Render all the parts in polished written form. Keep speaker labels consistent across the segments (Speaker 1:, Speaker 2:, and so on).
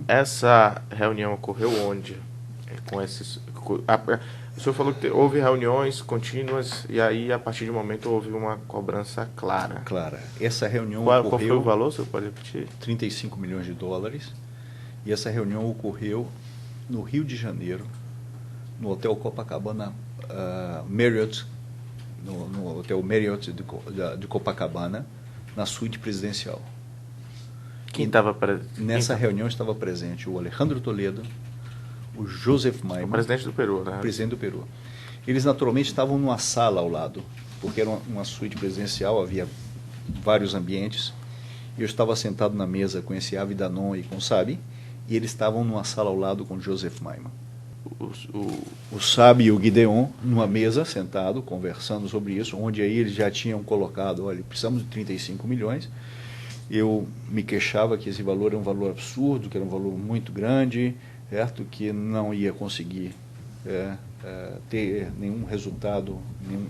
Speaker 1: Essa reunião ocorreu onde? O senhor falou que houve reuniões contínuas e aí, a partir de um momento, houve uma cobrança clara.
Speaker 2: Clara. Essa reunião
Speaker 1: Qual foi o valor, o senhor pode repetir?
Speaker 2: 35 milhões de dólares. E essa reunião ocorreu no Rio de Janeiro, no Hotel Copacabana Marriott, no Hotel Marriott de Copacabana, na suíte presidencial.
Speaker 1: Quem estava presente?
Speaker 2: Nessa reunião estava presente o Alejandro Toledo, o Joseph Maiman,
Speaker 1: o presidente do Peru, né?
Speaker 2: O presidente do Peru. Eles naturalmente estavam numa sala ao lado, porque era uma suíte presidencial, havia vários ambientes. Eu estava sentado na mesa com esse Avi Danon e com o Sabi, e eles estavam numa sala ao lado com o Joseph Maiman. O Sabi e o Gideon numa mesa, sentado, conversando sobre isso, onde aí eles já tinham colocado, olha, precisamos de 35 milhões. Eu me queixava que esse valor era um valor absurdo, que era um valor muito grande, certo? Que não ia conseguir ter nenhum resultado,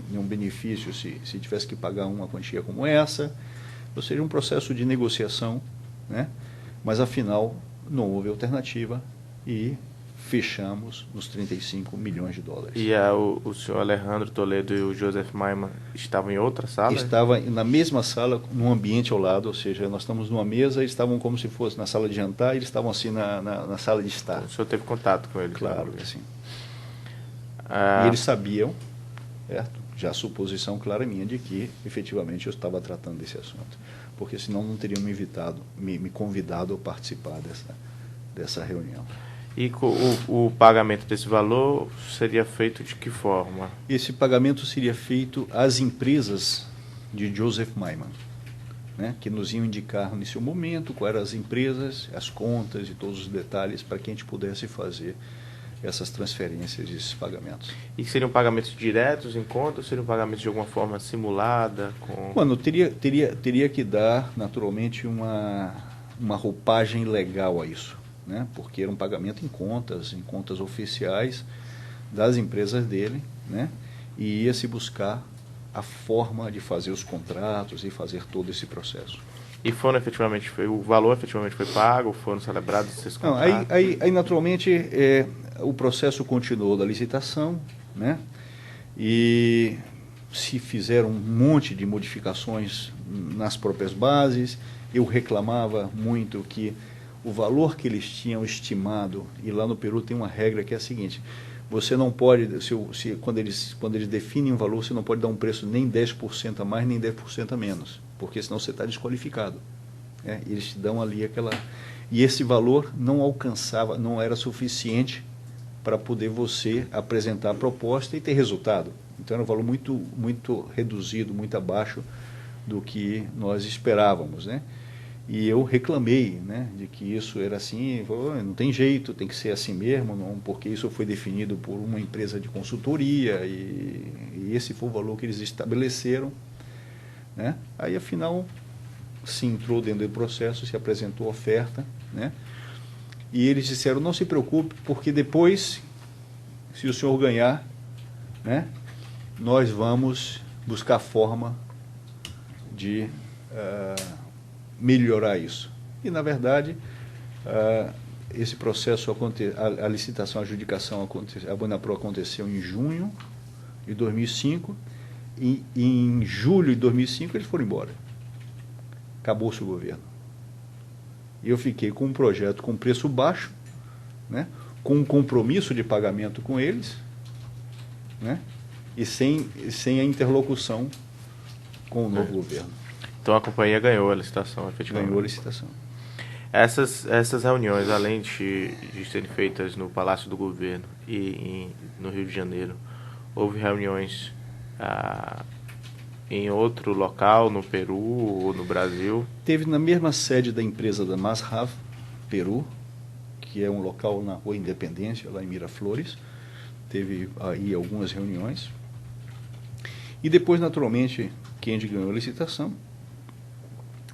Speaker 2: nenhum benefício se tivesse que pagar uma quantia como essa. Ou seja, um processo de negociação, né? Mas afinal não houve alternativa e fechamos nos 35 milhões de dólares.
Speaker 1: E o senhor Alejandro Toledo e o Joseph Maiman estavam em outra sala?
Speaker 2: Estava na mesma sala, num ambiente ao lado, ou seja, nós estamos numa mesa, eles estavam como se fosse na sala de jantar, e eles estavam assim na sala de estar.
Speaker 1: Então, o senhor teve contato com eles?
Speaker 2: Claro que sim. E eles sabiam, certo? Já a suposição clara minha de que, efetivamente, eu estava tratando desse assunto. Porque senão não teriam me convidado a participar dessa reunião.
Speaker 1: E o pagamento desse valor seria feito de que forma?
Speaker 2: Esse pagamento seria feito às empresas de Joseph Maiman, né, que nos iam indicar nesse momento quais eram as empresas, as contas e todos os detalhes para que a gente pudesse fazer essas transferências, esses pagamentos.
Speaker 1: E seriam pagamentos diretos em conta ou seriam pagamentos de alguma forma simulada?
Speaker 2: Mano, teria que dar, naturalmente, uma roupagem legal a isso, né? Porque era um pagamento em contas oficiais das empresas dele, né? E ia se buscar a forma de fazer os contratos e fazer todo esse processo.
Speaker 1: E o valor efetivamente foi pago, foram celebrados esses contratos?
Speaker 2: Não, aí naturalmente, o processo continuou da licitação, né? E se fizeram um monte de modificações nas próprias bases. Eu reclamava muito que o valor que eles tinham estimado, e lá no Peru tem uma regra que é a seguinte: você não pode, quando eles definem um valor, você não pode dar um preço nem 10% a mais, nem 10% a menos, porque senão você está desqualificado. Eles te dão ali aquela... E esse valor não alcançava, não era suficiente para poder você apresentar a proposta e ter resultado. Então era um valor muito, muito reduzido, muito abaixo do que nós esperávamos, né? E eu reclamei, né, de que isso era assim, não tem jeito, tem que ser assim mesmo, não, porque isso foi definido por uma empresa de consultoria e esse foi o valor que eles estabeleceram, né? Aí, afinal, se entrou dentro do processo, se apresentou a oferta, né? E eles disseram, não se preocupe, porque depois, se o senhor ganhar, né, nós vamos buscar forma de melhorar isso. E, na verdade, esse processo, a licitação, a adjudicação, a Bonapro aconteceu em junho de 2005, e em julho de 2005 eles foram embora. Acabou-se o governo. E eu fiquei com um projeto com preço baixo, né, com um compromisso de pagamento com eles, né, e sem a interlocução com o novo governo.
Speaker 1: Então a companhia ganhou a licitação, efetivamente.
Speaker 2: Ganhou a licitação.
Speaker 1: Essas reuniões, além de serem feitas no Palácio do Governo e no Rio de Janeiro, houve reuniões em outro local, no Peru ou no Brasil?
Speaker 2: Teve na mesma sede da empresa da Masrav, Peru, que é um local na Rua Independência, lá em Miraflores. Teve aí algumas reuniões. E depois, naturalmente, quem ganhou a licitação.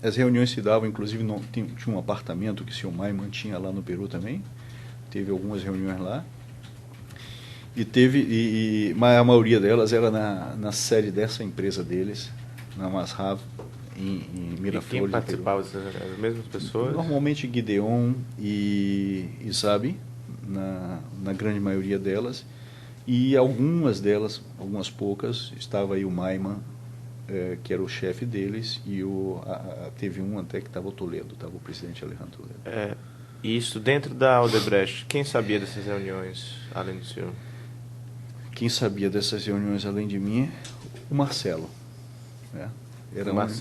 Speaker 2: As reuniões se davam, inclusive, tinha um apartamento que o senhor Maiman tinha lá no Peru também. Teve algumas reuniões lá. Mas a maioria delas era na sede dessa empresa deles, na Masrav, em Miraflores.
Speaker 1: E quem participava? As mesmas pessoas?
Speaker 2: Normalmente Gideon e sabe, na grande maioria delas, e algumas delas, algumas poucas, estava aí o Maiman, que era o chefe deles, e teve um até que estava o Toledo, estava o presidente Alejandro Toledo.
Speaker 1: Isso dentro da Odebrecht, quem sabia dessas reuniões, além do senhor?
Speaker 2: Quem sabia dessas reuniões, além de mim, o Marcelo. Né?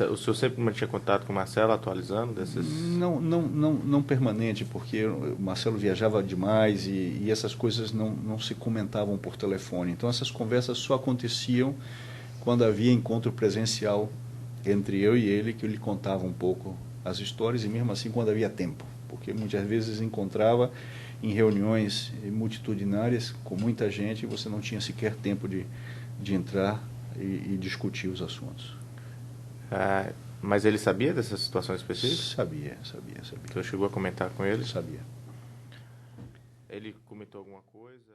Speaker 1: O senhor sempre mantinha contato com o Marcelo, atualizando dessas...
Speaker 2: Não permanente, porque o Marcelo viajava demais e essas coisas não se comentavam por telefone. Então essas conversas só aconteciam quando havia encontro presencial entre eu e ele, que eu lhe contava um pouco as histórias, e mesmo assim quando havia tempo, porque muitas vezes encontrava em reuniões multitudinárias com muita gente e você não tinha sequer tempo de entrar e discutir os assuntos.
Speaker 1: Mas ele sabia dessas situações específicas?
Speaker 2: Sabia.
Speaker 1: O senhor chegou a comentar com ele?
Speaker 2: Sabia.
Speaker 1: Ele comentou alguma coisa?